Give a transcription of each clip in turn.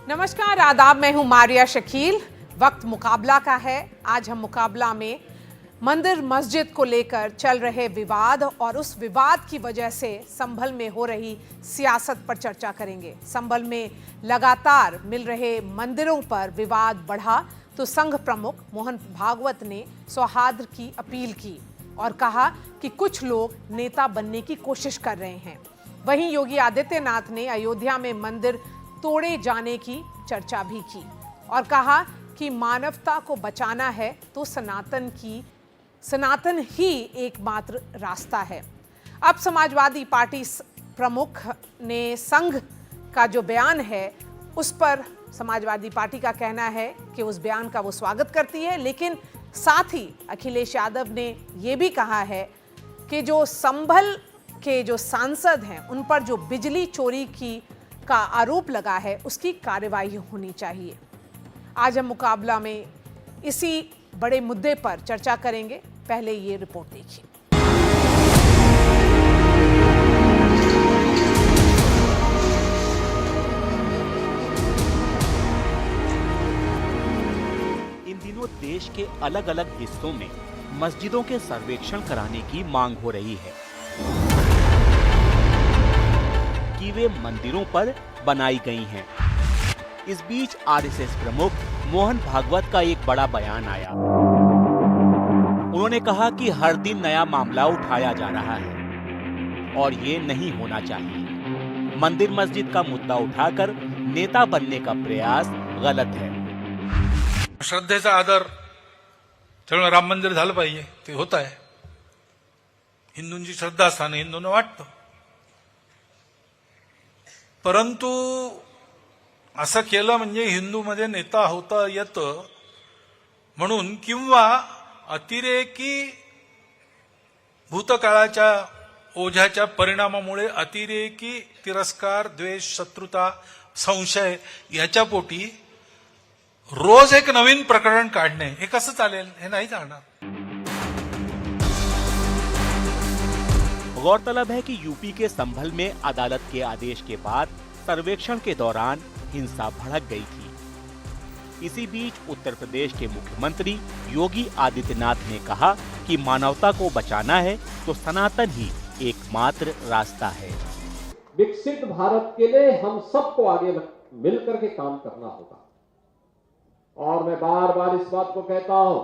नमस्कार, आदाब। मैं हूं मारिया शकील। वक्त मुकाबला का है। आज हम मुकाबला में मंदिर मस्जिद को लेकर चल रहे विवाद और उस विवाद की वजह से संभल में हो रही सियासत पर चर्चा करेंगे। संभल में लगातार मिल रहे मंदिरों पर विवाद बढ़ा तो संघ प्रमुख मोहन भागवत ने सौहार्द की अपील की और कहा कि कुछ लोग नेता बनने की कोशिश कर रहे हैं। वहीं योगी आदित्यनाथ ने अयोध्या में मंदिर तोड़े जाने की चर्चा भी की और कहा कि मानवता को बचाना है तो सनातन ही एकमात्र रास्ता है। अब समाजवादी पार्टी प्रमुख ने संघ का जो बयान है उस पर समाजवादी पार्टी का कहना है कि उस बयान का वो स्वागत करती है, लेकिन साथ ही अखिलेश यादव ने ये भी कहा है कि जो संभल के जो सांसद हैं उन पर जो बिजली चोरी का आरोप लगा है उसकी कार्रवाई होनी चाहिए। आज हम मुकाबला में इसी बड़े मुद्दे पर चर्चा करेंगे। पहले ये रिपोर्ट देखिए। इन दिनों देश के अलग अलग हिस्सों में मस्जिदों के सर्वेक्षण कराने की मांग हो रही है कि वे मंदिरों पर बनाई गई हैं। इस बीच आरएसएस प्रमुख मोहन भागवत का एक बड़ा बयान आया। उन्होंने कहा कि हर दिन नया मामला उठाया जा रहा है और ये नहीं होना चाहिए। मंदिर मस्जिद का मुद्दा उठाकर नेता बनने का प्रयास गलत है। श्रद्धेचा आदर त्यामुळे राम मंदिर झालं पाहिजे, ते होत आहे। हिंदूंची श्रद्धास्थान हिंदूंना वाटतं, परंतु असं केलं म्हणजे हिंदूमध्ये नेता होता येतं म्हणून किंवा अतिरेकी भूतकाळाच्या ओझ्याच्या परिणामामुळे अतिरेकी तिरस्कार, द्वेष, शत्रुता, संशय याच्या पोटी रोज एक नवीन प्रकरण काढणे हे कसं चालेल? हे नाही चालणार। गौरतलब है कि यूपी के संभल में अदालत के आदेश के बाद सर्वेक्षण के दौरान हिंसा भड़क गई थी। इसी बीच उत्तर प्रदेश के मुख्यमंत्री योगी आदित्यनाथ ने कहा कि मानवता को बचाना है तो सनातन ही एकमात्र रास्ता है। विकसित भारत के लिए हम सबको आगे मिलकर के काम करना होगा और मैं बार बार इस बात को कहता हूं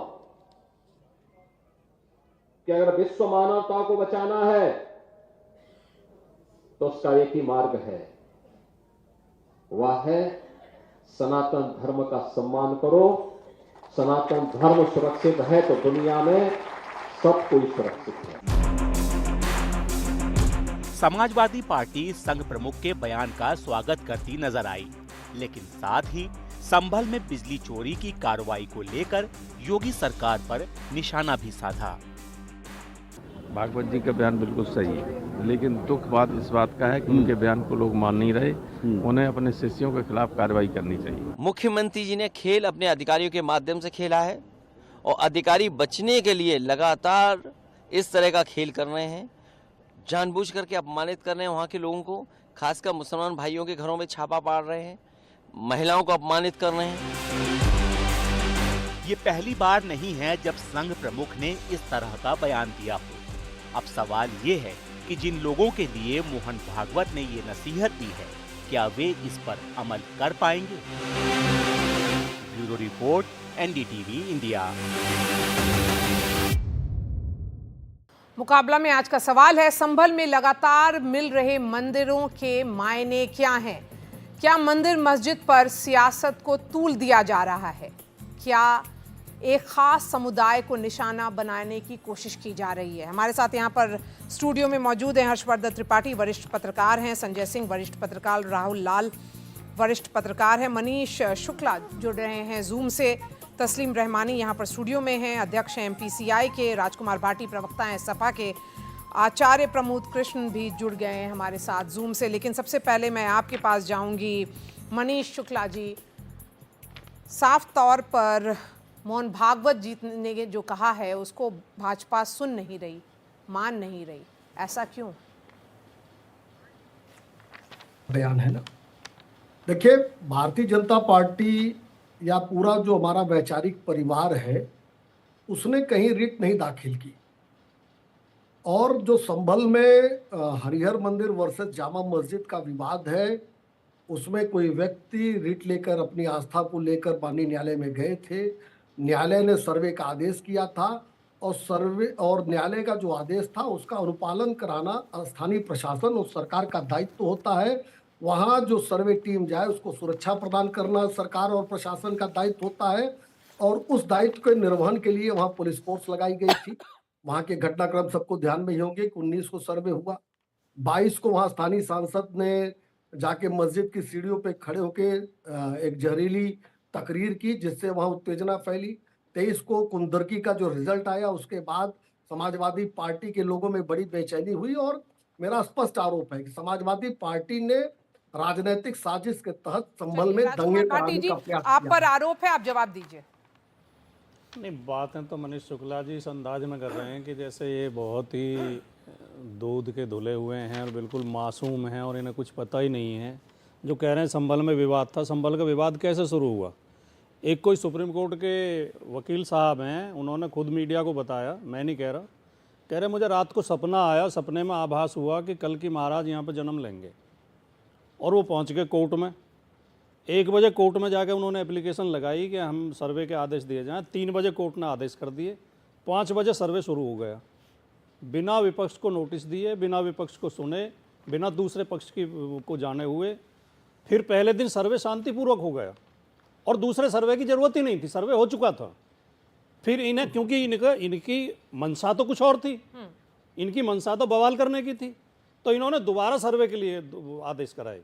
कि अगर विश्व मानवता को बचाना है तो उसका एक ही मार्ग है, वह है सनातन धर्म का सम्मान करो। सनातन धर्म सुरक्षित है तो दुनिया में सब कोई सुरक्षित है। समाजवादी पार्टी संघ प्रमुख के बयान का स्वागत करती नजर आई, लेकिन साथ ही संभल में बिजली चोरी की कार्रवाई को लेकर योगी सरकार पर निशाना भी साधा। भागवत जी का बयान बिल्कुल सही है, लेकिन दुख बात इस बात का है कि उनके बयान को लोग मान नहीं रहे। उन्हें अपने शिष्यों के खिलाफ कार्रवाई करनी चाहिए। मुख्यमंत्री जी ने खेल अपने अधिकारियों के माध्यम से खेला है और अधिकारी बचने के लिए लगातार इस तरह का खेल कर रहे हैं, जानबूझ करके अपमानित कर रहे हैं वहाँ के लोगों को, खासकर मुसलमान भाइयों के घरों में छापा पाड़ रहे हैं, महिलाओं को अपमानित कर रहे हैं। ये पहली बार नहीं है जब संघ प्रमुख ने इस तरह का बयान दिया हो। अब सवाल ये है कि जिन लोगों के लिए मोहन भागवत ने ये नसीहत दी है, क्या वे इस पर अमल कर पाएंगे? Bureau report, NDTV India. मुकाबला में आज का सवाल है, संभल में लगातार मिल रहे मंदिरों के मायने क्या हैं? क्या मंदिर मस्जिद पर सियासत को तूल दिया जा रहा है? क्या एक खास समुदाय को निशाना बनाने की कोशिश की जा रही है? हमारे साथ यहाँ पर स्टूडियो में मौजूद हैं हर्षवर्धन त्रिपाठी, वरिष्ठ पत्रकार हैं, संजय सिंह, वरिष्ठ पत्रकार, राहुल लाल, वरिष्ठ पत्रकार हैं, मनीष शुक्ला जुड़ रहे हैं जूम से, तस्लीम रहमानी यहाँ पर स्टूडियो में हैं, अध्यक्ष हैं एमपीसीआई के, राजकुमार भाटी प्रवक्ता हैं सपा के, आचार्य प्रमोद कृष्ण भी जुड़ गए हैं हमारे साथ जूम से। लेकिन सबसे पहले मैं आपके पास जाऊंगी, मनीष शुक्ला जी। साफ तौर पर मोहन भागवत जी ने जो कहा है उसको भाजपा सुन नहीं रही, मान नहीं रही, ऐसा क्यों? बयान है ना, देखिए, भारतीय जनता पार्टी या पूरा जो हमारा वैचारिक परिवार है, उसने कहीं रिट नहीं दाखिल की। और जो संभल में हरिहर मंदिर वर्सेस जामा मस्जिद का विवाद है, उसमें कोई व्यक्ति रिट लेकर अपनी आस्था को लेकर माननीय न्यायालय में गए थे। न्यायालय ने सर्वे का आदेश किया था और सर्वे और न्यायालय का जो आदेश था उसका अनुपालन कराना स्थानीय प्रशासन और सरकार का दायित्व होता है। वहाँ जो सर्वे टीम जाए उसको सुरक्षा प्रदान करना सरकार और प्रशासन का दायित्व होता है और उस दायित्व के निर्वहन के लिए वहाँ पुलिस फोर्स लगाई गई थी। वहाँ के घटनाक्रम सबको ध्यान में ही होंगे कि 19 को सर्वे हुआ, 22 को वहाँ स्थानीय सांसद ने जाके मस्जिद की सीढ़ियों पे खड़े होके एक जहरीली तकरीर की जिससे वहाँ उत्तेजना फैली। 23 को कुंदरकी का जो रिजल्ट आया उसके बाद समाजवादी पार्टी के लोगों में बड़ी बेचैनी हुई और मेरा स्पष्ट आरोप है कि समाजवादी पार्टी ने राजनीतिक साजिश के तहत संभल में दंगे राजकुमार पाटी कराने जी, का प्रयास आप किया। पर आरोप है, आप जवाब दीजिए। नहीं, बातें तो मनीष शुक्ला जी इस अंदाज में कर रहे हैं कि जैसे ये बहुत ही दूध के धुले हुए हैं और बिल्कुल मासूम हैं और इन्हें कुछ पता ही नहीं है। जो कह रहे हैं संभल में विवाद था, संभल का विवाद कैसे शुरू हुआ? एक कोई सुप्रीम कोर्ट के वकील साहब हैं, उन्होंने खुद मीडिया को बताया, मैं नहीं कह रहा, कह रहे मुझे रात को सपना आया, सपने में आभास हुआ कि कल की महाराज यहाँ पर जन्म लेंगे। और वो पहुँच गए कोर्ट में। 1 बजे कोर्ट में जाकर उन्होंने एप्लीकेशन लगाई कि हम सर्वे के आदेश दिए जाएं। 3 बजे कोर्ट ने आदेश कर दिए। 5 बजे सर्वे शुरू हो गया, बिना विपक्ष को नोटिस दिए, बिना विपक्ष को सुने, बिना दूसरे पक्ष की को जाने हुए। फिर पहले दिन सर्वे शांतिपूर्वक हो गया और दूसरे सर्वे की ज़रूरत ही नहीं थी, सर्वे हो चुका था। फिर इन्हें, क्योंकि इनकी मंशा तो कुछ और थी, इनकी मंशा तो बवाल करने की थी, तो इन्होंने दोबारा सर्वे के लिए आदेश कराए।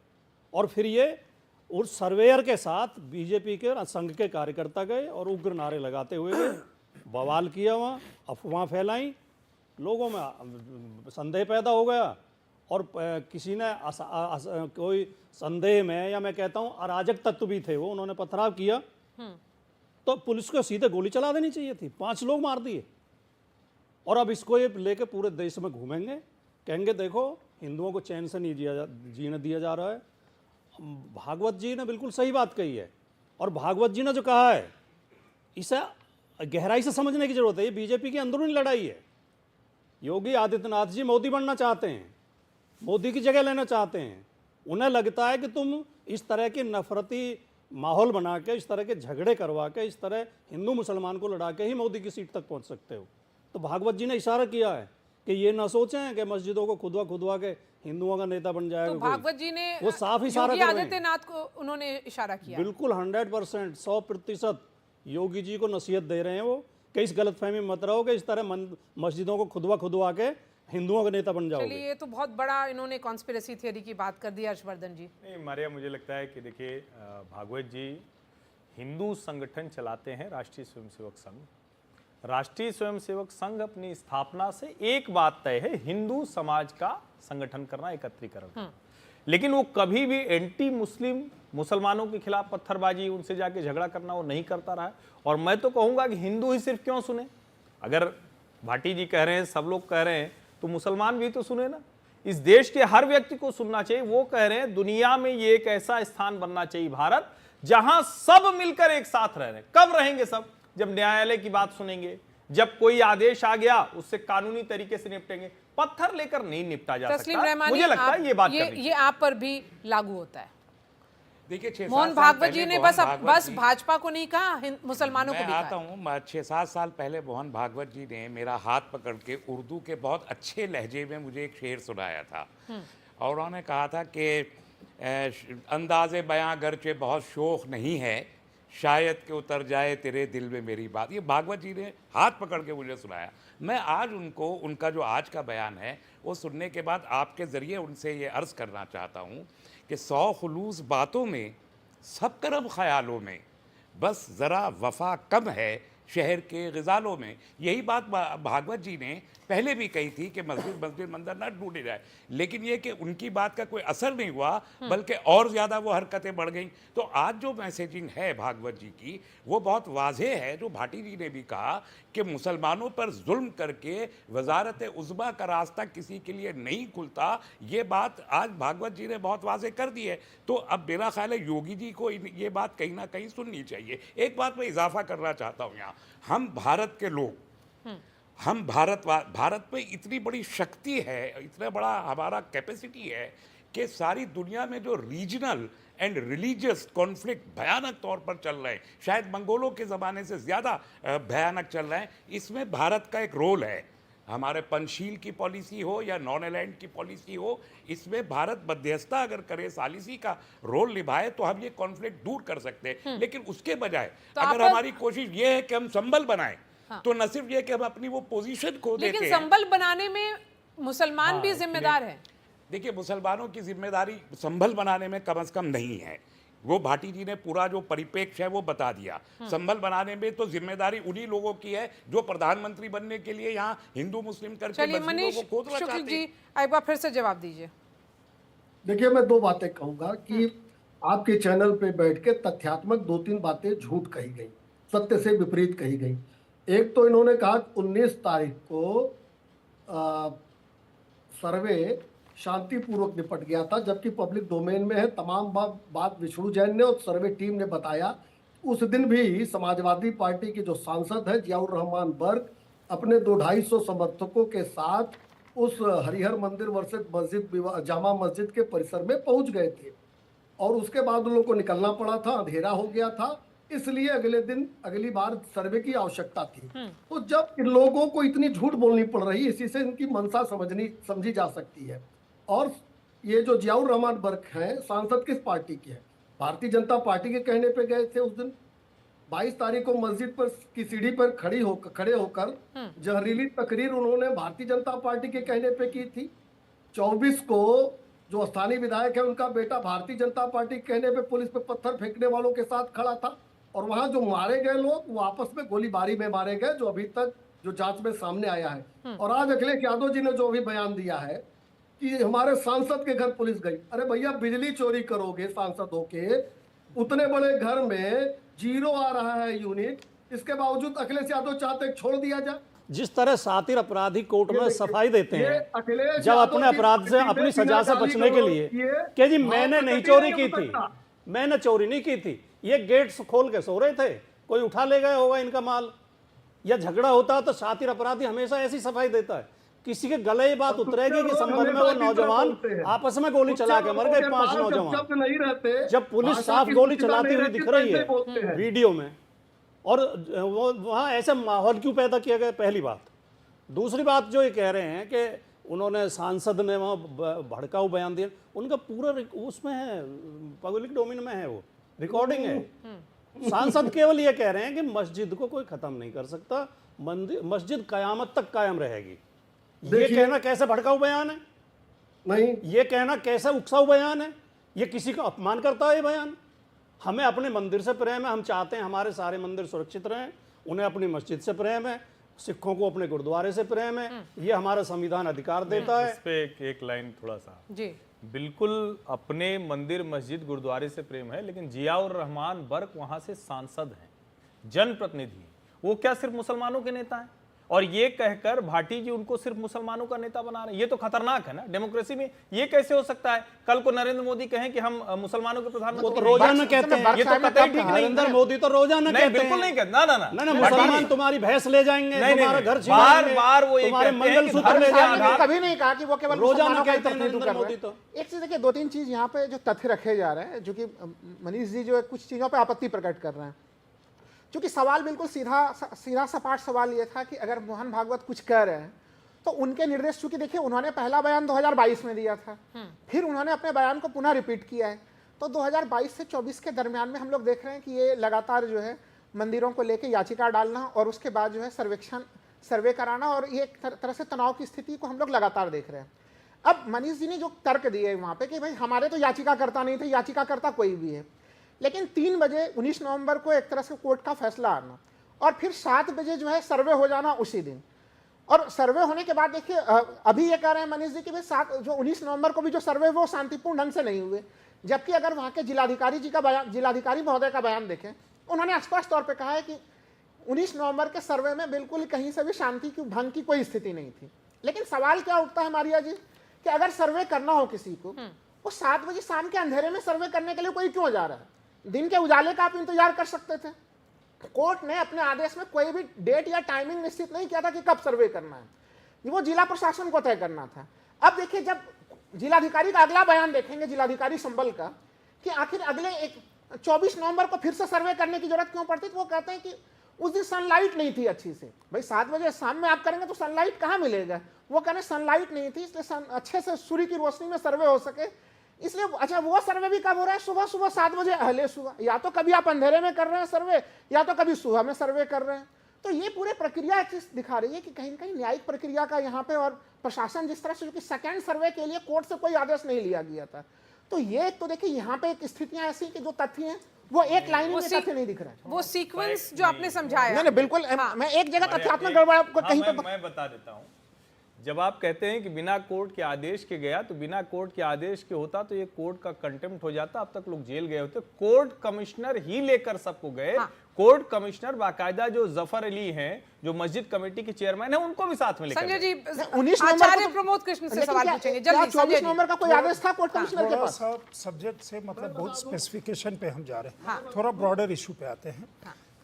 और फिर ये उस सर्वेयर के साथ बीजेपी के संघ के कार्यकर्ता गए और उग्र नारे लगाते हुए गए, बवाल किया, वहाँ अफवाह फैलाई, लोगों में संदेह पैदा हो गया और किसी ने कोई संदेह में, या मैं कहता हूँ अराजक तत्व भी थे वो, उन्होंने पथराव किया तो पुलिस को सीधे गोली चला देनी चाहिए थी। 5 लोग मार दिए। और अब इसको ये लेके पूरे देश में घूमेंगे, कहेंगे देखो हिंदुओं को चैन से नहीं जीने दिया जा रहा है। भागवत जी ने बिल्कुल सही बात कही है और भागवत जी ने जो कहा है इसे गहराई से समझने की जरूरत है। ये बीजेपी की अंदरूनी लड़ाई है। योगी आदित्यनाथ जी मोदी बनना चाहते हैं, मोदी की जगह लेना चाहते हैं। उन्हें लगता है कि तुम इस तरह की नफरती माहौल बना के, इस तरह के झगड़े करवा के, इस तरह हिंदू मुसलमान को लड़ा के ही मोदी की सीट तक पहुंच सकते हो। तो भागवत जी ने इशारा किया है कि ये ना सोचें कि मस्जिदों को खुदवा के हिंदुओं का नेता बन जाएगा। तो भागवत जी ने वो साफ इशारा योगी कर रहे हैं। आदित्यनाथ को उन्होंने इशारा किया। बिल्कुल 100%, 100% योगी जी को नसीहत दे रहे हैं वो कि इस गलतफहमी मत रहो कि इस तरह मस्जिदों को खुदवा के हिंदुओं का नेता बन जाओगे। चलिए, ये तो बहुत बड़ा इन्होंने कॉन्स्पिरेसी थियरी की बात कर दी। हर्षवर्धन जी, नहीं मारिया, मुझे लगता है कि देखिए भागवत जी हिंदू संगठन चलाते हैं, राष्ट्रीय स्वयंसेवक संघ। राष्ट्रीय स्वयंसेवक संघ अपनी स्थापना से एक बात तय है, हिंदू समाज का संगठन करना, एकत्रीकरण। लेकिन वो कभी भी एंटी मुस्लिम, मुसलमानों के खिलाफ पत्थरबाजी, उनसे जाके झगड़ा करना वो नहीं करता रहा है। और मैं तो कहूंगा कि हिंदू ही सिर्फ क्यों सुने, अगर भाटी जी कह रहे हैं, सब लोग कह रहे हैं, तो मुसलमान भी तो सुने ना। इस देश के हर व्यक्ति को सुनना चाहिए। वो कह रहे हैं दुनिया में ये एक ऐसा स्थान बनना चाहिए भारत, जहां सब मिलकर एक साथ रह रहे हैं। कब रहेंगे सब? जब न्यायालय की बात सुनेंगे, जब कोई आदेश आ गया उससे कानूनी तरीके से निपटेंगे। पत्थर लेकर नहीं निपटा जा तस्लीम सकता। रहमानी, मुझे लगता है ये बात ये आप पर भी लागू होता है। देखिए, मोहन भागवत जी ने बस भाजपा को नहीं कहा, मुसलमानों को भी मैं आता कहा। हूँ 6-7 साल पहले मोहन भागवत जी ने मेरा हाथ पकड़ के उर्दू के बहुत अच्छे लहजे में मुझे एक शेर सुनाया था और उन्होंने कहा था कि अंदाज़े बयां गरचे बहुत शोख नहीं है, शायद कि उतर जाए तेरे दिल में मेरी बात। ये भागवत जी ने हाथ पकड़ के मुझे सुनाया। मैं आज उनको, उनका जो आज का बयान है वो सुनने के बाद आपके ज़रिए उनसे ये अर्ज़ करना चाहता हूँ कि 100 खुलूस बातों में, सब करम ख्यालों में, बस ज़रा वफ़ा कम है, शहर के गजालों में। यही बात भागवत जी ने पहले भी कही थी कि मस्जिद मस्जिद मंदिर ना टूटे जाए, लेकिन ये कि उनकी बात का कोई असर नहीं हुआ, बल्कि और ज़्यादा वो हरकतें बढ़ गई। तो आज जो मैसेजिंग है भागवत जी की वो बहुत वाज़ेह है, जो भाटी जी ने भी कहा कि मुसलमानों पर जुल्म करके वजारत उज़्मा का रास्ता किसी के लिए नहीं खुलता, ये बात आज भागवत जी ने बहुत वाज़ेह कर दी है। तो अब मेरा ख्याल है योगी जी को ये बात कहीं ना कहीं सुननी चाहिए। एक बात मैं इजाफा करना चाहता हूँ यहाँ, हम भारत के लोग, हम भारत में इतनी बड़ी शक्ति है, इतना बड़ा हमारा कैपेसिटी है कि सारी दुनिया में जो रीजनल एंड रिलीजियस कॉन्फ्लिक्ट भयानक तौर पर चल रहे हैं, शायद मंगोलों के ज़माने से ज़्यादा भयानक चल रहे हैं, इसमें भारत का एक रोल है। हमारे पंचशील की पॉलिसी हो या नॉन अलाइंड की पॉलिसी हो, इसमें भारत मध्यस्थता अगर करे, सालिसी का रोल निभाए, तो हम ये कॉन्फ्लिक्ट दूर कर सकते हैं। लेकिन उसके बजाय तो अगर हमारी कोशिश ये है कि हम संभल बनाएं, तो न सिर्फ ये कि हम अपनी वो पोजीशन खो देते हैं, लेकिन संभल बनाने में मुसलमान भी जिम्मेदार हैं। देखिए, मुसलमानों की जिम्मेदारी संभल बनाने में कम से कम नहीं है। वो भाटी जी ने पूरा जो परिप्रेक्ष्य है वो बता दिया। संभल बनाने में तो जिम्मेदारी उन्हीं लोगों की है जो प्रधानमंत्री बनने के लिए यहाँ हिंदू मुस्लिम करके चलिए मस्जिदों मनीष को खोदना शुक्ल चाहते जी, हैं। एक बार फिर से जवाब दीजिए। देखिए, मैं दो बातें कहूंगा कि आपके चैनल पे बैठ के तथ्यात्मक 2-3 बातें झूठ कही गई, सत्य से विपरीत कही गई। एक तो इन्होंने कहा 19 तारीख को सर्वे शांतिपूर्वक निपट गया था, जबकि पब्लिक डोमेन में है। तमाम बात विष्णु जैन ने और सर्वे टीम ने बताया। उस दिन भी समाजवादी पार्टी के जो सांसद है जियाउर रहमान बर्क अपने 200-250 समर्थकों के साथ उस हरिहर मंदिर वर्सेस मस्जिद जामा मस्जिद के परिसर में पहुंच गए थे, और उसके बाद उन लोगों को निकलना पड़ा था, अंधेरा हो गया था, इसलिए अगले दिन अगली बार सर्वे की आवश्यकता थी। तो जब इन लोगों को इतनी झूठ बोलनी पड़ रही, इसी से इनकी मंशा समझी जा सकती है। और ये जो जियाउर रहमान बर्क हैं, सांसद किस पार्टी के हैं? भारतीय जनता पार्टी के कहने पे गए थे उस दिन। 22 तारीख को मस्जिद पर की सीढ़ी पर खड़े होकर जहरीली तकरीर उन्होंने भारतीय जनता पार्टी के कहने पे की थी। 24 को जो स्थानीय विधायक है उनका बेटा भारतीय जनता पार्टी के कहने पे पुलिस पे पत्थर फेंकने वालों के साथ खड़ा था, और वहां जो मारे गए लोग वो आपस में गोलीबारी में मारे गए, जो अभी तक जो जांच में सामने आया है। और आज अखिलेश यादव जी ने जो अभी बयान दिया है कि हमारे सांसद के घर पुलिस गई। अरे भैया, बिजली चोरी करोगे सांसदों के, उतने बड़े घर में 0 आ रहा है यूनिट, इसके बावजूद अखिलेश यादव चाहते छोड़ दिया जाए। जिस तरह सातिर अपराधी कोर्ट में सफाई देते हैं अखिलेश जब अपने अपराध से, अपनी सजा से बचने के लिए कि जी मैंने नहीं चोरी की थी, मैंने चोरी नहीं की थी, ये गेट्स खोल के सो रहे थे, कोई उठा ले गया होगा इनका माल, या झगड़ा होता तो सातिर अपराधी हमेशा ऐसी सफाई देता है। किसी के गले ये बात उतरेगी कि संभल में वो नौजवान आपस में गोली चला के मर गए, 5 नौजवान, जब पुलिस साफ गोली चलाती हुई दिख रही है वीडियो में, और वो वहाँ ऐसे माहौल क्यों पैदा किया गया? पहली बात। दूसरी बात जो ये कह रहे हैं कि उन्होंने सांसद ने वहाँ भड़काऊ बयान दिया, उनका पूरा उसमें है, पब्लिक डोमेन में है, वो रिकॉर्डिंग है। सांसद केवल ये कह रहे हैं कि मस्जिद को कोई खत्म नहीं कर सकता, मस्जिद कयामत तक कायम रहेगी। ये कहना कैसे भड़काऊ बयान है? नहीं, ये कहना कैसे उकसाऊ बयान है? ये किसी का अपमान करता है ये बयान? हमें अपने मंदिर से प्रेम है, हम चाहते हैं हमारे सारे मंदिर सुरक्षित रहें, उन्हें अपनी मस्जिद से प्रेम है, सिखों को अपने गुरुद्वारे से प्रेम है, ये हमारा संविधान अधिकार देता है। इस पे एक लाइन थोड़ा सा जी, बिल्कुल अपने मंदिर मस्जिद गुरुद्वारे से प्रेम है, लेकिन जियाउर रहमान बर्क वहां से सांसद हैं, जनप्रतिनिधि, वो क्या सिर्फ मुसलमानों के नेता हैं? और ये कहकर भाटी जी उनको सिर्फ मुसलमानों का नेता बना रहे हैं, ये तो खतरनाक है ना डेमोक्रेसी में। ये कैसे हो सकता है? कल को नरेंद्र मोदी कहें कि हम मुसलमानों के प्रधानमंत्री, तो रोजाना कहते हैं, ये तो कतई ठीक नहीं। नरेंद्र मोदी तो रोजाना कहते हैं, बिल्कुल नहीं कहते, ना मुसलमान तुम्हारी भैंस ले जाएंगे, तुम्हारा घर बार बार वो तुम्हारे मंगलसूत्र ले जाएंगे। कभी नहीं कहा कि वो केवल रोजाना कहते हैं नरेंद्र मोदी। तो एक चीज देखिए, 2-3 चीज यहाँ पे जो तथ्य रखे जा रहे हैं, जो कि मनीष जी जो है कुछ चीजों पे आपत्ति प्रकट कर रहे हैं। क्योंकि सवाल बिल्कुल सीधा सपाट सवाल ये था कि अगर मोहन भागवत कुछ कह रहे हैं तो उनके निर्देश, चूंकि देखिए उन्होंने पहला बयान 2022 में दिया था, फिर उन्होंने अपने बयान को पुनः रिपीट किया है, तो 2022 से 24 के दरमियान में हम लोग देख रहे हैं कि ये लगातार जो है मंदिरों को लेकर याचिका डालना और उसके बाद जो है सर्वे कराना, और ये एक तरह से तनाव की स्थिति को हम लोग लगातार देख रहे हैं। अब मनीष जी ने जो तर्क दिए वहाँ पे कि भाई हमारे तो याचिकाकर्ता नहीं थे, याचिकाकर्ता कोई भी है, लेकिन 3 बजे 19 नवंबर को एक तरह से कोर्ट का फैसला आना और फिर 7 बजे जो है सर्वे हो जाना उसी दिन। और सर्वे होने के बाद देखिए अभी ये कह रहे हैं मनीष जी कि भाई 19 नवंबर को भी जो सर्वे वो शांतिपूर्ण ढंग से नहीं हुए, जबकि अगर वहाँ के जिलाधिकारी जी का बयान, जिलाधिकारी महोदय का बयान देखें, उन्होंने स्पष्ट तौर पर कहा है कि 19 नवंबर के सर्वे में बिल्कुल कहीं से भी शांति की भंग की कोई स्थिति नहीं थी। लेकिन सवाल क्या उठता है मारिया जी कि अगर सर्वे करना हो किसी को, वो 7 बजे शाम के अंधेरे में सर्वे करने के लिए कोई क्यों जा रहा है? दिन के उजाले का आप इंतजार कर सकते थे। कोर्ट ने अपने आदेश में कोई भी डेट या टाइमिंग निश्चित नहीं किया था कि कब सर्वे करना है, वो जिला प्रशासन को तय करना था। अब देखिए, जब जिलाधिकारी का अगला बयान देखेंगे, जिलाधिकारी संभल का, कि आखिर अगले 24 नवंबर को फिर से सर्वे करने की जरूरत क्यों पड़ती, तो वो कहते हैं कि उस दिन सनलाइट नहीं थी अच्छी से। भाई 7 बजे शाम में आप करेंगे तो सनलाइट कहाँ मिलेगा? वो कह रहे सनलाइट नहीं थी, इसलिए अच्छे से सूर्य की रोशनी में सर्वे हो सके, इसलिए। अच्छा, वो सर्वे भी कब हो रहा है? सुबह सुबह 7 बजे, अहले सुबह। या तो कभी आप अंधेरे में कर रहे हैं सर्वे, या तो कभी सुबह में सर्वे कर रहे हैं। तो ये पूरे प्रक्रिया दिखा रही है कि कहीं न कहीं न्यायिक प्रक्रिया का यहाँ पे, और प्रशासन जिस तरह से, जो कि सेकेंड सर्वे के लिए कोर्ट से कोई आदेश नहीं लिया गया था। तो ये तो देखिए यहाँ पे एक स्थितियां ऐसी कि जो तथ्य हैं वो एक लाइन में तथ्य नहीं दिख रहा है। वो सीक्वेंस जो आपने समझाया, नहीं बिल्कुल, मैं एक जगह तथ्यात्मक गड़बड़ कहीं पे मैं बता देता हूँ। जब आप कहते हैं कि बिना कोर्ट के आदेश के गया, तो बिना कोर्ट के आदेश के होता तो ये कोर्ट का कंटेम्प्ट हो जाता, अब तक लोग जेल गए होते। कोर्ट कमिश्नर ही लेकर सबको गए। कोर्ट कमिश्नर बाकायदा जो जफर अली हैं, जो मस्जिद कमेटी के चेयरमैन है, उनको भी साथ में लेकर संजय जी 19 आचार्य प्रमोद कृष्ण से सवाल पूछेंगे जल्दी। 24 नवंबर का कोई आदेश था कोर्ट कमिश्नर के पास? सब्जेक्ट से मतलब बहुत स्पेसिफिकेशन पे हम जा रहे हैं, थोड़ा ब्रॉडर इशू पे आते हैं।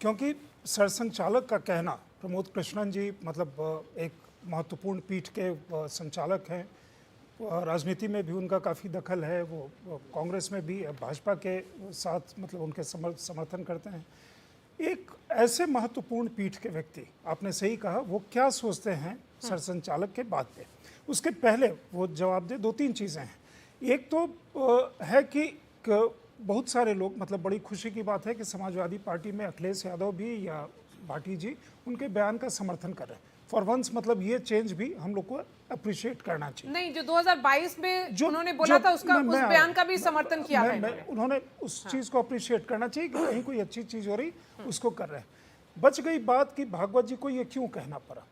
क्योंकि सरसंघचालक का कहना, प्रमोद कृष्णन जी मतलब एक महत्वपूर्ण पीठ के संचालक हैं, राजनीति में भी उनका काफ़ी दखल है, वो कांग्रेस में भी भाजपा के साथ मतलब उनके समर्थन करते हैं। एक ऐसे महत्वपूर्ण पीठ के व्यक्ति, आपने सही कहा, वो क्या सोचते हैं सरसंचालक के बात पे, उसके पहले वो जवाब दे। 2-3 चीज़ें हैं। एक तो है कि बहुत सारे लोग, मतलब बड़ी खुशी की बात है कि समाजवादी पार्टी में अखिलेश यादव भी या भाटी जी उनके बयान का समर्थन कर रहे हैं। फॉर वंस मतलब ये चेंज भी हम लोग को अप्रिशिएट करना चाहिए। नहीं, जो 2022 में उन्होंने बोला था उसका, उस बयान का भी समर्थन किया है। उन्होंने उस चीज़ को अप्रिशिएट करना चाहिए कि कहीं कोई अच्छी चीज़ हो रही, उसको कर रहे हैं। बच गई बात कि भागवत जी को ये क्यों कहना पड़ा,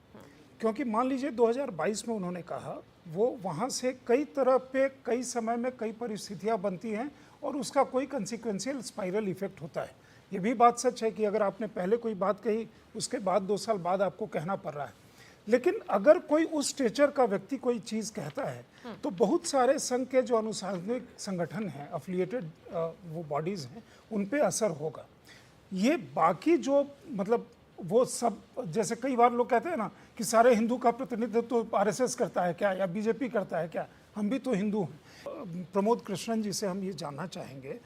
क्योंकि मान लीजिए 2022 में उन्होंने कहा, वो वहाँ से कई तरह पे कई समय में कई परिस्थितियाँ बनती हैं और उसका कोई कंसिक्वेंशियल स्पाइरल इफेक्ट होता है। ये भी बात सच है कि अगर आपने पहले कोई बात कही, उसके बाद 2 साल बाद आपको कहना पड़ रहा है। लेकिन अगर कोई उस स्टेचर का व्यक्ति कोई चीज़ कहता है, तो बहुत सारे संघ के जो अनुशासनिक संगठन हैं, अफिलिएटेड वो बॉडीज़ हैं, उन पे असर होगा। ये बाकी जो मतलब वो सब, जैसे कई बार लोग कहते हैं ना कि सारे हिंदू का प्रतिनिधित्व तो आरएसएस करता है क्या, या बीजेपी करता है क्या, हम भी तो हिंदू हैं। प्रमोद कृष्णन जी से हम ये जानना चाहेंगे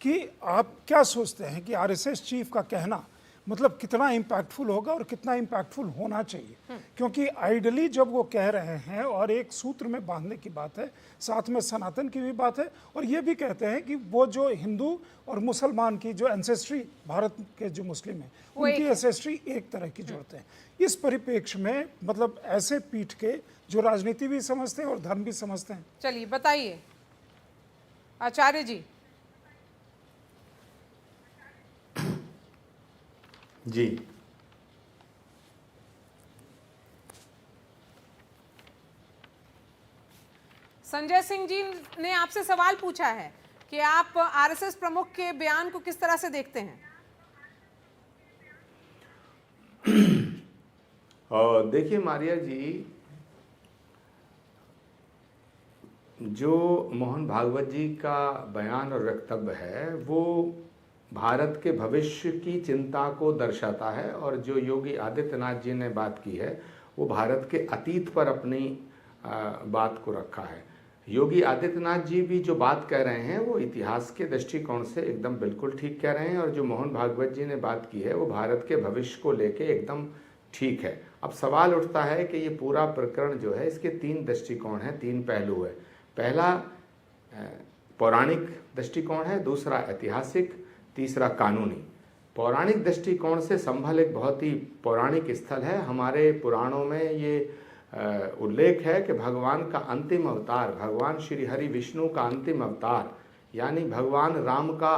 कि आप क्या सोचते हैं कि आरएसएस चीफ का कहना मतलब कितना इम्पैक्टफुल होगा और कितना इम्पैक्टफुल होना चाहिए? क्योंकि आइडली जब वो कह रहे हैं और एक सूत्र में बांधने की बात है, साथ में सनातन की भी बात है, और ये भी कहते हैं कि वो जो हिंदू और मुसलमान की जो एंसेस्ट्री, भारत के जो मुस्लिम हैं उनकी एंसेस्ट्री एक तरह की जोड़ते हैं। इस परिप्रेक्ष्य में मतलब ऐसे पीठ के जो राजनीति भी समझते हैं और धर्म भी समझते हैं। चलिए बताइए आचार्य जी। जी, संजय सिंह जी ने आपसे सवाल पूछा है कि आप आरएसएस प्रमुख के बयान को किस तरह से देखते हैं? देखिए मारिया जी, जो मोहन भागवत जी का बयान और वक्तव्य है वो भारत के भविष्य की चिंता को दर्शाता है, और जो योगी आदित्यनाथ जी ने बात की है वो भारत के अतीत पर अपनी बात को रखा है। योगी आदित्यनाथ जी भी जो बात कह रहे हैं वो इतिहास के दृष्टिकोण से एकदम बिल्कुल ठीक कह रहे हैं, और जो मोहन भागवत जी ने बात की है वो भारत के भविष्य को लेके एकदम ठीक है। अब सवाल उठता है कि ये पूरा प्रकरण जो है इसके 3 दृष्टिकोण हैं, 3 पहलू है। पहला पौराणिक दृष्टिकोण है, दूसरा ऐतिहासिक, तीसरा कानूनी। पौराणिक दृष्टिकोण से संभल एक बहुत ही पौराणिक स्थल है। हमारे पुराणों में ये उल्लेख है कि भगवान का अंतिम अवतार, भगवान श्री हरि विष्णु का अंतिम अवतार यानी भगवान राम का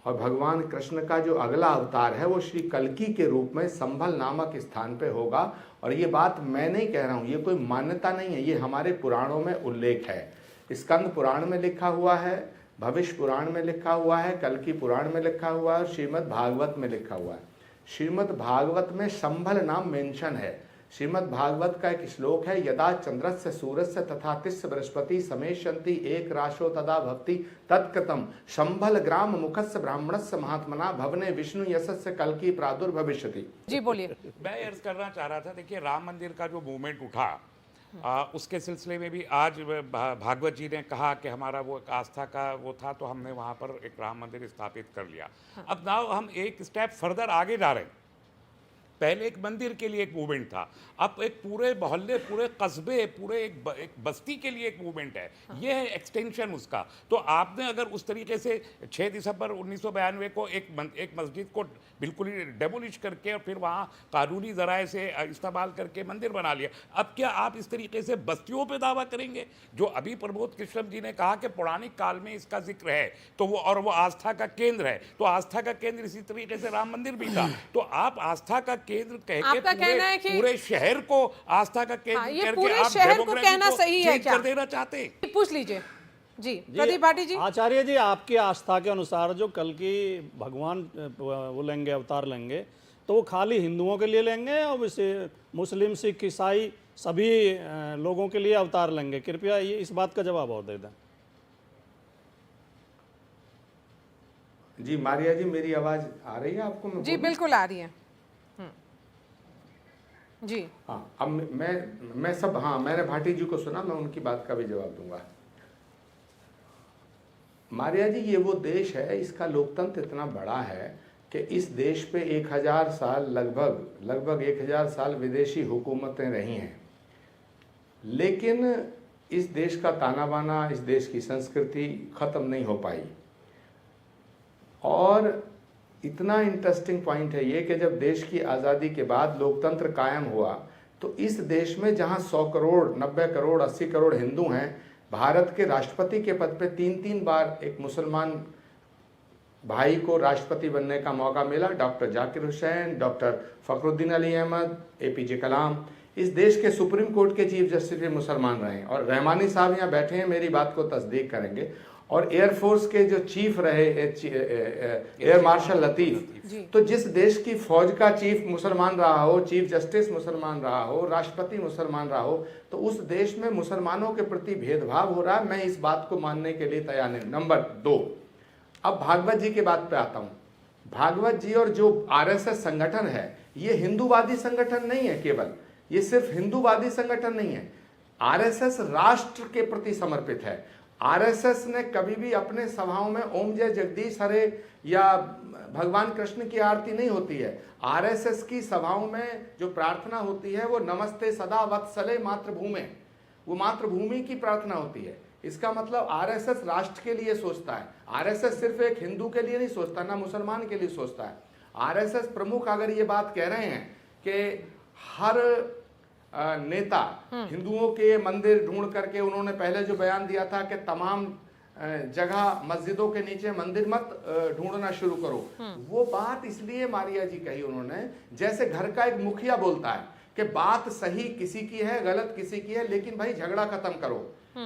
और भगवान कृष्ण का जो अगला अवतार है वो श्री कल्की के रूप में संभल नामक स्थान पे होगा। और ये बात मैं नहीं कह रहा हूँ, ये कोई मान्यता नहीं है, ये हमारे पुराणों में उल्लेख है। स्कंद पुराण में लिखा हुआ है, भविष्य पुराण में लिखा हुआ है, कल्की पुराण में लिखा हुआ है और श्रीमद् भागवत में लिखा हुआ है। श्रीमद् भागवत में संभल नाम मेंशन है। श्रीमद् भागवत का एक श्लोक है, यदा चंद्रस्य सूर्यस्य तथा तिस्स बृहस्पति समेशन्ति एक राशो तदा भवति तत्कृतम संभल ग्राम मुखस्य ब्राह्मणस्य महात्मना भवने विष्णु यशस्य कल्की प्रादुर्भविष्यति। जी बोलिए। मैं अर्ज करना चाह रहा था, देखिए राम मंदिर का जो मूवमेंट उठा उसके सिलसिले में भी आज भागवत जी ने कहा कि हमारा वो एक आस्था का वो था, तो हमने वहाँ पर एक राम मंदिर स्थापित कर लिया। अब नाउ हम एक स्टेप फर्दर आगे जा रहे हैं। पहले एक मंदिर के लिए एक मूवमेंट था, अब एक पूरे मोहल्ले, पूरे कस्बे, पूरे एक बस्ती के लिए एक मूवमेंट है। ये है एक्सटेंशन उसका। तो आपने अगर उस तरीके से 6 दिसंबर 1992 को एक मस्जिद को बिल्कुल ही डेमोलिश करके और फिर वहाँ कानूनी ज़राए से इस्तेमाल करके मंदिर बना लिया, अब क्या आप इस तरीके से बस्तियों पे दावा करेंगे? जो अभी प्रमोद कृष्णम जी ने कहा कि पौराणिक काल में इसका जिक्र है, तो वो आस्था का केंद्र है, तो आस्था का केंद्र इसी तरीके से राम मंदिर भी था। तो आप आस्था का केंद्र कह के पूरे शहर को आस्था का केंद्र करके आप शहर को कहना सही है क्या? कर देना चाहते हैं? पूछ लीजिए जी प्रदीप भाटी जी। आचार्य जी, आपकी आस्था के अनुसार जो कल की भगवान वो लेंगे, अवतार लेंगे, तो वो खाली हिंदुओं के लिए लेंगे और वैसे मुस्लिम, सिख, ईसाई सभी लोगों के लिए अवतार लेंगे? कृपया ये इस बात का जवाब और दे दें। जी मारिया जी, मेरी आवाज आ रही है आपको? जी बिल्कुल आ रही है जी। हाँ, अब मैं सब, हाँ मैंने भाटी जी को सुना, मैं उनकी बात का भी जवाब दूंगा। मारिया जी, ये वो देश है, इसका लोकतंत्र इतना बड़ा है कि इस देश पे 1000 साल लगभग 1000 साल विदेशी हुकूमतें रही हैं, लेकिन इस देश का ताना बाना, इस देश की संस्कृति खत्म नहीं हो पाई। और इतना इंटरेस्टिंग पॉइंट है ये कि जब देश की आज़ादी के बाद लोकतंत्र कायम हुआ, तो इस देश में जहां 100 करोड़, 90 करोड़, 80 करोड़ हिंदू हैं, भारत के राष्ट्रपति के पद पे 3-3 बार एक मुसलमान भाई को राष्ट्रपति बनने का मौका मिला। Doctor Zakir Hussain, doctor Fakhruddin Ali Ahmed, APJ Kalam. इस देश के सुप्रीम कोर्ट के चीफ जस्टिस भी मुसलमान रहे और रहमानी साहब यहाँ बैठे हैं, मेरी बात को तस्दीक करेंगे। और एयरफोर्स के जो चीफ रहे एयर मार्शल लतीफ, तो जिस देश की फौज का चीफ मुसलमान रहा हो, चीफ जस्टिस मुसलमान रहा हो, राष्ट्रपति मुसलमान रहा हो, तो उस देश में मुसलमानों के प्रति भेदभाव हो रहा है। मैं इस बात को मानने के लिए तैयार नहीं। नंबर 2, अब भागवत जी की बात पे आता हूँ। भागवत जी और जो RSS संगठन है, ये हिंदूवादी संगठन नहीं है केवल, ये सिर्फ हिंदूवादी संगठन नहीं है। RSS राष्ट्र के प्रति समर्पित है। RSS ने कभी भी अपने सभाओं में ओम जय जगदीश हरे या भगवान कृष्ण की आरती नहीं होती है। RSS की सभाओं में जो प्रार्थना होती है वो नमस्ते सदा वत्सले मातृभूमे, वो मातृभूमि की प्रार्थना होती है। इसका मतलब RSS राष्ट्र के लिए सोचता है। RSS सिर्फ एक हिंदू के लिए नहीं सोचता, ना मुसलमान के लिए सोचता है। RSS प्रमुख अगर ये बात कह रहे हैं कि हर नेता हिंदुओं के मंदिर ढूंढ करके, उन्होंने पहले जो बयान दिया था कि तमाम जगह मस्जिदों के नीचे मंदिर मत ढूंढना शुरू करो, वो बात इसलिए मारिया जी कही उन्होंने, जैसे घर का एक मुखिया बोलता है कि बात सही किसी की है, गलत किसी की है, लेकिन भाई झगड़ा खत्म करो।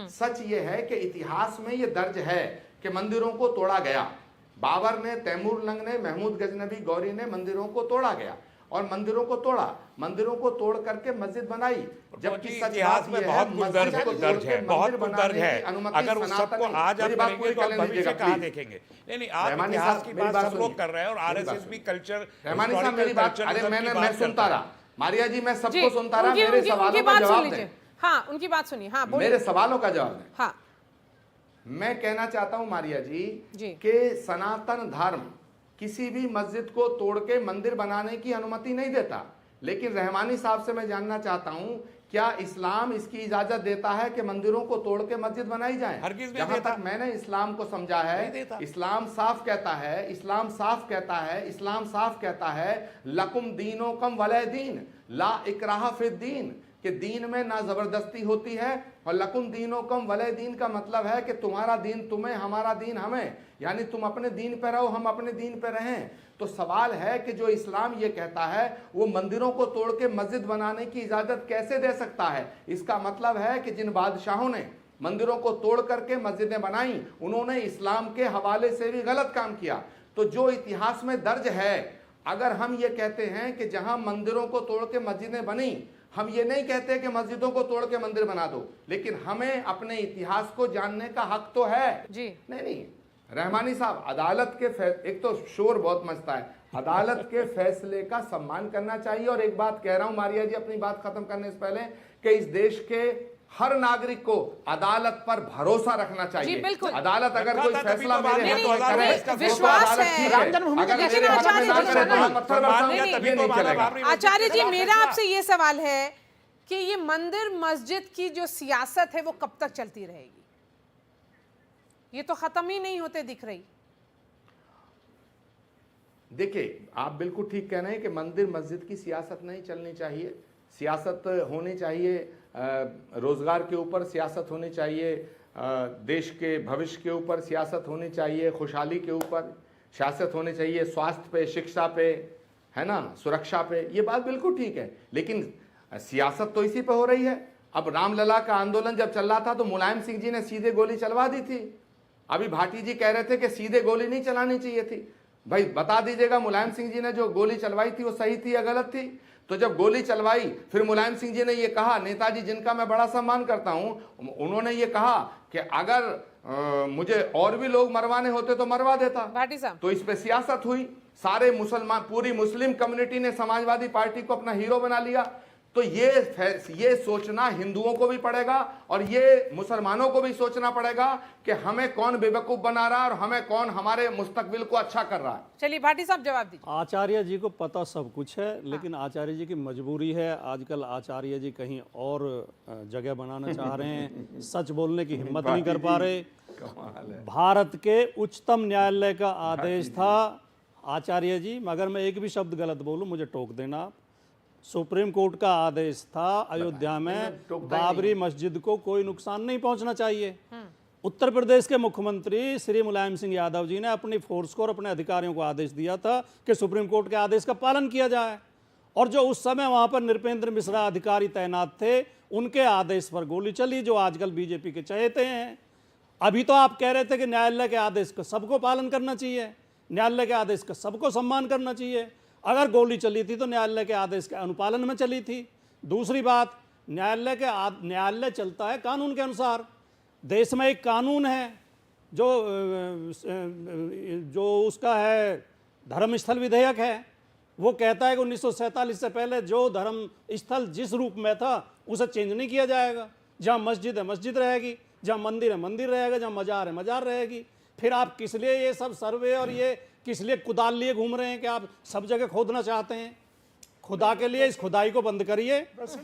सच ये है कि इतिहास में ये दर्ज है कि मंदिरों को तोड़ा गया। बाबर ने, तैमूर लंग ने, महमूद गजनबी गौरी ने मंदिरों को तोड़ा गया और मंदिरों को तोड़ा, मंदिरों को तोड़ करके मस्जिद बनाई। जबकि इतिहास में बहुत कुछ दर्ज है, बहुत कुछ दर्ज है। अगर उस सबको आज आप करेंगे तो भविष्य कहाँ देखेंगे? नहीं, आप इतिहास की बात सब लोग कर रहे हैं और RSS भी कल्चर। रहमानी साहब मेरी बात, अरे मैं सुनता रहा मारिया जी, मैं सबको सुनता रहा, मेरे सवालों का जवाब दें। हाँ, उनकी बात सुनिए। हाँ, मेरे सवालों का जवाब दें। हाँ, मैं कहना चाहता हूं मारिया जी कि सनातन धर्म किसी भी मस्जिद को तोड़ के मंदिर बनाने की अनुमति नहीं देता। लेकिन रहमानी साहब से मैं जानना चाहता हूं, क्या इस्लाम इसकी इजाजत देता है कि मंदिरों को तोड़ के मस्जिद बनाई जाए? जहां तक मैंने इस्लाम को समझा है, इस्लाम साफ कहता है, इस्लाम साफ कहता है लकुम दीनोकम वले दीन ला इकराह फिद्दीन, कि दीन में ना जबरदस्ती होती है, और लकुम दीनोकुम वलिय दीन का मतलब है कि तुम्हारा दीन तुम्हें, हमारा दीन हमें, यानी तुम अपने दीन पे रहो, हम अपने दीन पे रहें। तो सवाल है कि जो इस्लाम ये कहता है वो मंदिरों को तोड़ के मस्जिद बनाने की इजाजत कैसे दे सकता है? इसका मतलब है कि जिन बादशाहों ने मंदिरों को तोड़ करके मस्जिदें बनाई, उन्होंने इस्लाम के हवाले से भी गलत काम किया। तो जो इतिहास में दर्ज है, अगर हम ये कहते हैं कि जहां मंदिरों को तोड़ के मस्जिदें बनी, हम ये नहीं कहते कि मस्जिदों को तोड़ के मंदिर बना दो, लेकिन हमें अपने इतिहास को जानने का हक तो है जी। नहीं रहमानी साहब, अदालत के एक तो शोर बहुत मचता है, अदालत के फैसले का सम्मान करना चाहिए। और एक बात कह रहा हूं मारिया जी, अपनी बात खत्म करने से पहले, कि इस देश के हर नागरिक को अदालत पर भरोसा रखना चाहिए। जी, बिल्कुल। अदालत अगर कोई फैसला मेरे नहीं, हाथों में करे तो विश्वास अदालत है। ठीक है, रामजन्मभूमि अगर लेकिन मेरे हक में ना आचार्य करे तो जी, हम पत्थर बरसाएंगे, ये नहीं चलेगा। आचार्य जी, मेरा आपसे ये सवाल है कि ये मंदिर मस्जिद की जो सियासत है वो कब तक चलती रहेगी? ये तो खत्म ही नहीं होते दिख रही। देखिए, आप बिल्कुल ठीक कह रहे हैं कि मंदिर मस्जिद की सियासत नहीं चलनी चाहिए। सियासत होनी चाहिए, रोजगार के ऊपर सियासत होनी चाहिए, देश के भविष्य के ऊपर सियासत होनी चाहिए, खुशहाली के ऊपर सियासत होनी चाहिए, स्वास्थ्य पे, शिक्षा पे, है ना, सुरक्षा पे, ये बात बिल्कुल ठीक है। लेकिन सियासत तो इसी पे हो रही है। अब रामलला का आंदोलन जब चल रहा था तो मुलायम सिंह जी ने सीधे गोली चलवा दी थी। अभी भाटी जी कह रहे थे कि सीधे गोली नहीं चलानी चाहिए थी। भाई बता दीजिएगा, मुलायम सिंह जी ने जो गोली चलवाई थी वो सही थी या गलत थी? तो जब गोली चलवाई, फिर मुलायम सिंह जी ने ये कहा, नेताजी जिनका मैं बड़ा सम्मान करता हूं, उन्होंने ये कहा कि अगर मुझे और भी लोग मरवाने होते तो मरवा देता। भाटी साहब, तो इस पे सियासत हुई, सारे मुसलमान, पूरी मुस्लिम कम्युनिटी ने समाजवादी पार्टी को अपना हीरो बना लिया। तो ये सोचना हिंदुओं को भी पड़ेगा और ये मुसलमानों को भी सोचना पड़ेगा कि हमें कौन बेवकूफ बना रहा है और हमें कौन हमारे मुस्तकबिल को अच्छा कर रहा है। चलिए भाटी साहब जवाब दीजिए। आचार्य जी को पता सब कुछ है, लेकिन आचार्य जी की मजबूरी है। आजकल आचार्य जी कहीं और जगह बनाना चाह रहे हैं, सच बोलने की हिम्मत नहीं कर पा रहे। भारत के उच्चतम न्यायालय का आदेश था आचार्य जी, मगर मैं एक भी शब्द गलत बोलूं मुझे टोक देना। सुप्रीम कोर्ट का आदेश था अयोध्या में बाबरी मस्जिद को कोई नुकसान नहीं पहुंचना चाहिए। उत्तर प्रदेश के मुख्यमंत्री श्री मुलायम सिंह यादव जी ने अपनी फोर्स को और अपने अधिकारियों को आदेश दिया था कि सुप्रीम कोर्ट के आदेश का पालन किया जाए, और जो उस समय वहां पर नृपेंद्र मिश्रा अधिकारी तैनात थे, उनके आदेश पर गोली चली, जो आजकल बीजेपी के चहेते हैं। अभी तो आप कह रहे थे कि न्यायालय के आदेश का सबको पालन करना चाहिए, न्यायालय के आदेश का सबको सम्मान करना चाहिए। अगर गोली चली थी तो न्यायालय के आदेश के अनुपालन में चली थी। दूसरी बात, न्यायालय चलता है कानून के अनुसार। देश में एक कानून है जो उसका है धर्म स्थल विधेयक है, वो कहता है कि 1947 से पहले जो धर्म स्थल जिस रूप में था उसे चेंज नहीं किया जाएगा। जहाँ मस्जिद है मस्जिद रहेगी, जहाँ मंदिर है मंदिर रहेगा, जहाँ मजार है मजार रहेगी। फिर आप किस लिए ये सब सर्वे और ये किस लिए कुदाल लिए घूम रहे हैं कि आप सब जगह खोदना चाहते हैं? खुदा के लिए इस खुदाई को बंद करिए।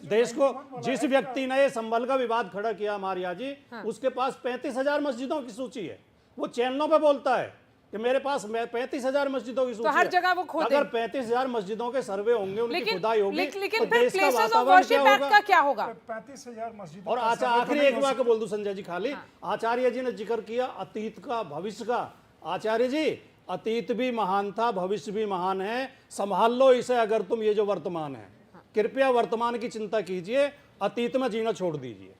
देश को जिस व्यक्ति ने ये संभल का विवाद खड़ा किया मारिया जी, उसके पास 35,000 मस्जिदों की सूची है। वो चैनलों पे बोलता है कि मेरे पास 35,000 मस्जिदों की सूची तो हर है। जगह वो खोदे। अगर 35,000 मस्जिदों के सर्वे होंगे, उनकी खुदाई होगी, लेकिन तो फिर देश का प्लेसेस ऑफ वातावरण वर्शिप क्या एक्ट होगा? का क्या होगा? 35,000 मस्जिद। और आखिरी एक वाक्य बोल दूं संजय जी, खाली आचार्य जी ने जिक्र किया अतीत का भविष्य का। आचार्य जी, अतीत भी महान था, भविष्य भी महान है, संभाल लो इसे अगर तुम ये जो वर्तमान है। कृपया वर्तमान की चिंता कीजिए, अतीत में जीना छोड़ दीजिए।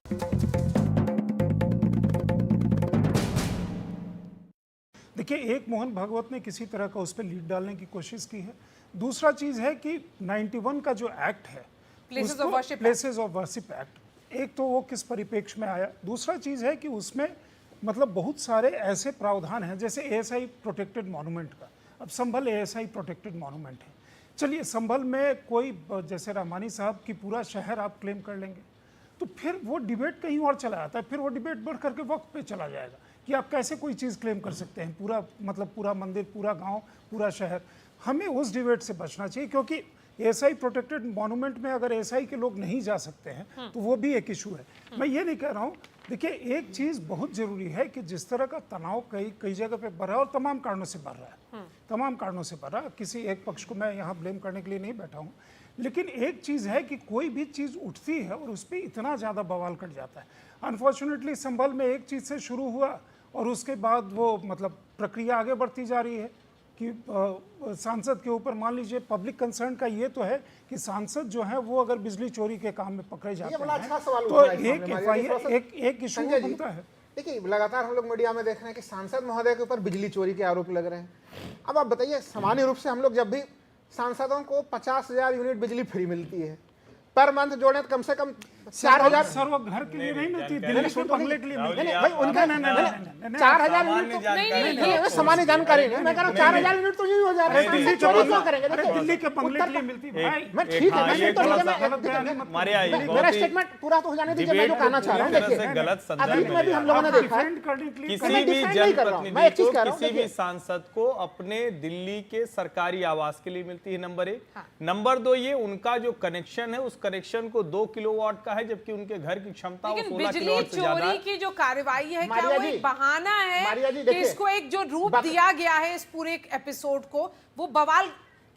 देखिए, एक मोहन भागवत ने किसी तरह का उस पर लीड डालने की कोशिश की है। दूसरा चीज है कि 91 का जो एक्ट है, प्लेसेस ऑफ वर्शिप एक्ट, एक तो वो किस परिप्रेक्ष्य में आया। दूसरा चीज है कि उसमें मतलब बहुत सारे ऐसे प्रावधान हैं, जैसे एएसआई प्रोटेक्टेड मॉन्यूमेंट का। अब संभल एएसआई प्रोटेक्टेड मॉन्यूमेंट है। चलिए, संभल में कोई जैसे रहमानी साहब की पूरा शहर आप क्लेम कर लेंगे तो फिर वो डिबेट कहीं और चला जाता है। फिर वो डिबेट बढ़ करके वक्त पे चला जाएगा कि आप कैसे कोई चीज़ क्लेम कर सकते हैं, पूरा मतलब पूरा मंदिर, पूरा गांव, पूरा शहर। हमें उस डिबेट से बचना चाहिए, क्योंकि एएसआई प्रोटेक्टेड मॉन्यूमेंट में अगर एएसआई के लोग नहीं जा सकते हैं तो वो भी एक इशू है। मैं ये नहीं कह रहा हूँ। देखिए, एक चीज़ बहुत ज़रूरी है कि जिस तरह का तनाव कई जगह पे बढ़ रहा है, और तमाम कारणों से बढ़ रहा है, तमाम कारणों से बढ़ रहा है। किसी एक पक्ष को मैं यहाँ ब्लेम करने के लिए नहीं बैठा हूँ, लेकिन एक चीज़ है कि कोई भी चीज़ उठती है और उस पर इतना ज़्यादा बवाल कट जाता है। अनफॉर्चुनेटली संभल में एक चीज़ से शुरू हुआ और उसके बाद वो मतलब प्रक्रिया आगे बढ़ती जा रही है कि सांसद के ऊपर, मान लीजिए पब्लिक कंसर्न का ये तो है कि सांसद जो है वो अगर बिजली चोरी के काम में पकड़े जाते हैं तो एक इशू बनता है। देखिए, लगातार हम लोग मीडिया में देख रहे हैं कि सांसद महोदय के ऊपर बिजली चोरी के आरोप लग रहे हैं। अब आप बताइए, सामान्य रूप से हम लोग जब भी सांसदों को 50,000 यूनिट बिजली फ्री मिलती है, पर मंथ जोड़े तो कम से कम 4,000 सर्व घर के लिए नहीं मिलती, दिल्ली के बंगले के लिए मिलती है। भाई उनका 4,000 यूनिट सामान्य जानकारी नहीं, मैं कह रहा हूँ 4,000 यूनिट तो यूं हो जा रहा है। दिल्ली चोरी क्यों करेंगे? दिल्ली के बंगले के लिए मिलती है भाई। मैं ठीक है, मेरा स्टेटमेंट पूरा तो हो जाने दीजिए। मैं जो कहना चाह रहा हूँ, देखिए गलत अभी में भी हम लोगों ने देखा है, किसी भी जनप्रतिनिधि को, किसी भी सांसद को अपने दिल्ली के सरकारी आवास के लिए मिलती है, नंबर 1। नंबर 2, ये उनका जो कनेक्शन है उस कनेक्शन को 2 किलोवाट का है, जबकि उनके घर की क्षमता वो 16 किलोवाट से ज्यादा है। बिजली चोरी की जो कार्रवाई है, क्या वो एक बहाना है कि इसको एक जो रूप दिया गया है इस पूरे एपिसोड को, वो बवाल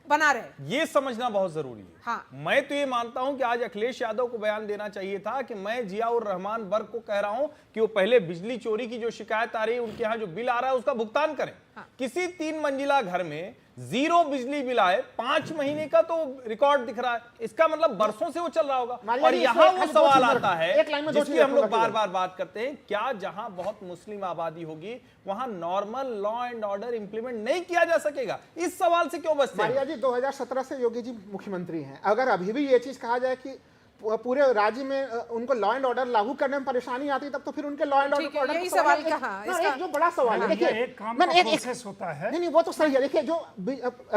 बना रहे? ये समझना बहुत जरूरी है। हाँ। मैं तो ये मानता हूं कि आज अखिलेश यादव को बयान देना चाहिए था कि मैं जियाउर रहमान वर्ग को कह रहा हूं कि वो पहले बिजली चोरी की जो शिकायत आ रही है, उनके यहां जो बिल आ रहा है उसका भुगतान करें। हाँ। किसी 3 मंजिला घर में 0 बिजली बिल आए, 5 महीने का तो रिकॉर्ड दिख रहा है, इसका मतलब बरसों से वो चल रहा होगा। और यहाँ वो सवाल आता है जिसकी हम लोग बार बार बात करते हैं, क्या जहां बहुत मुस्लिम आबादी होगी वहां normal law and order implement नहीं किया जा सकेगा? इस सवाल से क्यों बचते हैं? मारिया जी, 2017 से योगी जी मुख्यमंत्री हैं। अगर अभी भी ये चीज कहा जाए कि पूरे राज्य में उनको लॉ एंड ऑर्डर लागू करने में परेशानी आती, तब तो फिर उनके लॉ एंड ऑर्डर यही सवाल कहा, इसका जो बड़ा सवाल है। देखिए, मैंने प्रोसेस होता है। नहीं, वो तो सही है। देखिए, जो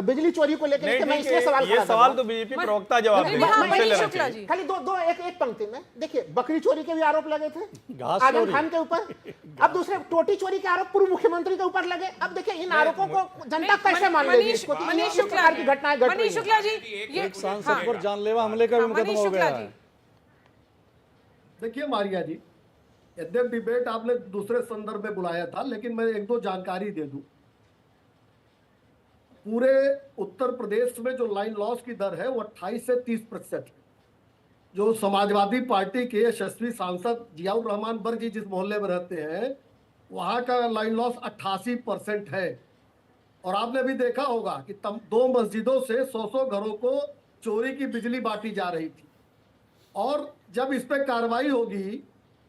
बिजली चोरी को लेकर मैं इसलिए सवाल ये सवाल तो बीजेपी प्रवक्ता जवाब देंगे। खाली दो एक पंक्ति में देखिए, बकरी चोरी के भी आरोप लगे थे आजम खान के ऊपर, अब दूसरे टोटी चोरी के आरोप पूर्व मुख्यमंत्री के ऊपर लगे। अब देखिए, इन आरोपों को जनता कैसे मान लेगी? मनीष शुक्ला की घटनाएं घट रही हैं। मनीष शुक्ला जी, ये सांसद पर जानलेवा हमले का भी मुकदमा हो गया है। देखिए मारिया जी, यद्यप डिबेट आपने दूसरे संदर्भ में बुलाया था, लेकिन मैं 1-2 जानकारी दे दूं। पूरे उत्तर प्रदेश में जो लाइन लॉस की दर है वो 28 से 30% है। जो समाजवादी पार्टी के यशस्वी सांसद जियाउर रहमान वर्ग जी जिस मोहल्ले में रहते हैं, वहां का लाइन लॉस 88% है। और आपने भी देखा होगा कि 2 मस्जिदों से 100 घरों को चोरी की बिजली बांटी जा रही थी। और जब इस पर कार्रवाई होगी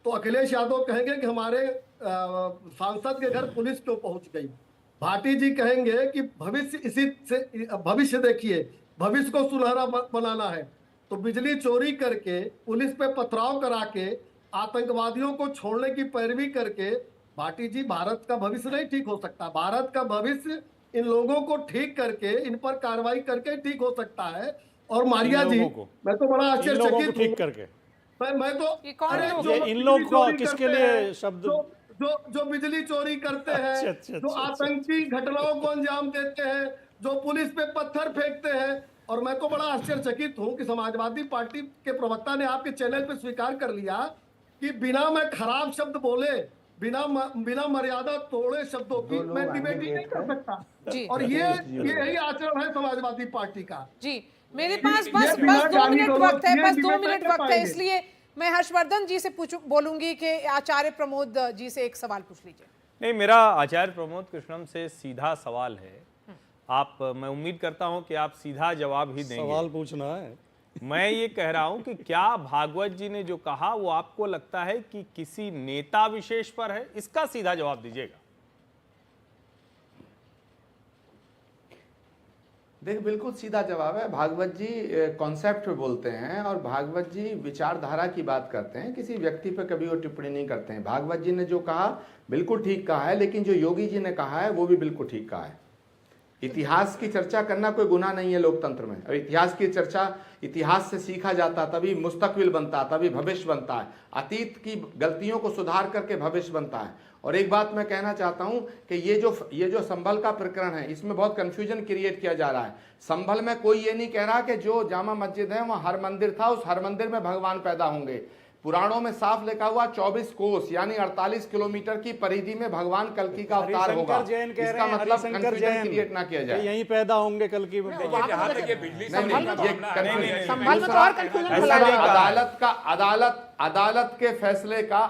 तो अखिलेश यादव कहेंगे कि हमारे सांसद के घर पुलिस क्यों पहुंच गई। भाटी जी कहेंगे कि भविष्य देखिए, भविष्य को सुनहरा बनाना है। तो बिजली चोरी करके, पुलिस पे पथराव करा के, आतंकवादियों को छोड़ने की पैरवी करके, भाटी जी, भारत का भविष्य नहीं ठीक हो सकता। भारत का भविष्य इन लोगों को ठीक करके, इन पर कार्रवाई करके ठीक हो सकता है। और मारिया जी, मैं तो बड़ा आश्चर्यचकित ठीक करके मैं तो इन लोग को किसके लिए शब्द जो बिजली चोरी करते हैं, जो आतंकी घटनाओं को अंजाम देते हैं, जो पुलिस पे पत्थर फेंकते हैं। और मैं तो बड़ा आश्चर्यचकित हूं कि समाजवादी पार्टी के प्रवक्ता ने आपके चैनल पे स्वीकार कर लिया कि बिना मैं खराब शब्द बोले, बिना मर्यादा तोड़े शब्दों की मैं डिबेट ही नहीं कर सकता। और ये यही आचरण है समाजवादी पार्टी का। जी, मेरे पास बस 2 मिनट वक्त है, बस 2 मिनट वक्त है, इसलिए मैं हर्षवर्धन जी से बोलूंगी कि आचार्य प्रमोद जी से एक सवाल पूछ लीजिए। नहीं, मेरा आचार्य प्रमोद कृष्णम से सीधा सवाल है। मैं उम्मीद करता हूं कि आप सीधा जवाब ही देंगे। सवाल पूछना है। मैं ये कह रहा हूं कि क्या भागवत जी ने जो कहा वो आपको लगता है कि किसी नेता विशेष पर है? इसका सीधा जवाब दीजिएगा। देख, बिल्कुल सीधा जवाब है। भागवत जी कॉन्सेप्ट पे बोलते हैं और भागवत जी विचारधारा की बात करते हैं, किसी व्यक्ति पे कभी वो टिप्पणी नहीं करते हैं। भागवत जी ने जो कहा बिल्कुल ठीक कहा है, लेकिन जो योगी जी ने कहा है वो भी बिल्कुल ठीक कहा है। इतिहास की चर्चा करना कोई गुनाह नहीं है लोकतंत्र में। और इतिहास की चर्चा, इतिहास से सीखा जाता, तभी मुस्तकबिल बनता, तभी भविष्य बनता है। अतीत की गलतियों को सुधार करके भविष्य बनता है। और एक बात मैं कहना चाहता हूं कि ये जो संभल का प्रकरण है, इसमें बहुत कंफ्यूजन क्रिएट किया जा रहा है। संभल में कोई ये नहीं कह रहा कि जो जामा मस्जिद है वहां हर मंदिर था, उस हर मंदिर में भगवान पैदा होंगे। पुराणों में साफ लिखा हुआ 24 कोस यानी 48 किलोमीटर की परिधि में भगवान कल्कि का अवतार होगा। हरिशंकर जैन कह इसका रहे हैं, मतलब हरिशंकर कंफ्यूजन जैन क्रिएट ना किया जाए। यहीं पैदा होंगे कल की। जहाँ तक ये बिजली से नहीं, जुड़ा ये मामला है, संभल में तो और कंफ्यूजन फैला दूसरा, देगा।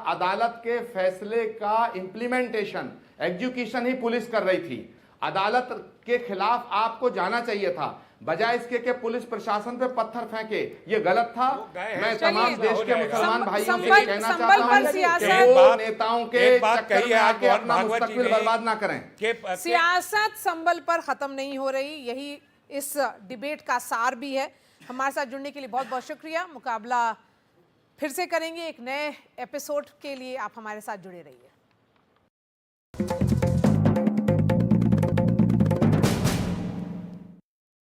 अदालत के फैसले का इम्प्लीमेंटेशन एग्जीक्यूशन ही पुलिस कर रही थी। अदालत के खिलाफ आपको जाना चाहिए था, बजाय इसके कि पुलिस प्रशासन पे पत्थर फेंके। ये गलत था। मैं तमाम देश के मुसलमान भाइयों से कहना चाहता हूं कि वो नेताओं के चक्कर में आके अपना मुस्तकबिल बर्बाद ना करें। सियासत संभल पर खत्म नहीं हो रही, यही इस डिबेट का सार भी है। हमारे साथ जुड़ने के लिए बहुत बहुत शुक्रिया। मुकाबला फिर से करेंगे एक नए एपिसोड के लिए, आप हमारे साथ जुड़े रहिए।